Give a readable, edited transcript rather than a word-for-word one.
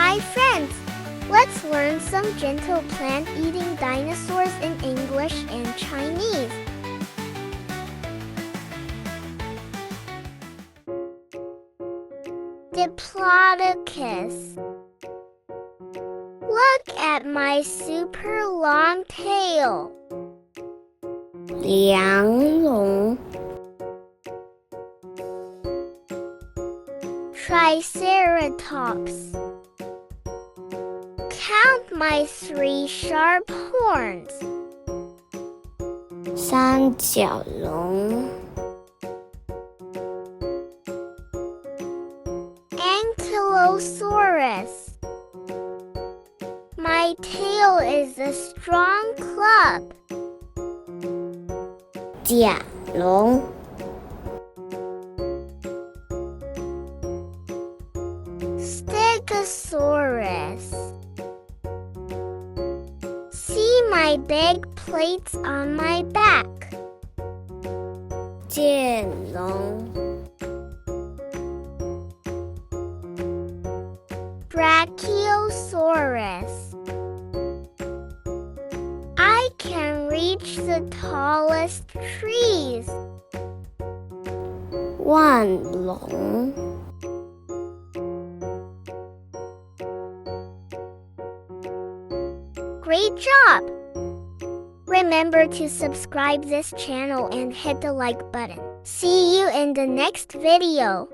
Hi friends! Let's learn some gentle plant-eating dinosaurs in English and Chinese. Diplodocus. Look at my super long tail. liáng. Triceratops. Count my 3 sharp horns. 三角龙 Ankylosaurus. My tail is a strong club. 甲龙 Stegosaurus. See my big plates on my back. 剑龙 Brachiosaurus. I can reach the tallest trees. 万龙 Great job! Remember to subscribe this channel and hit the like button. See you in the next video.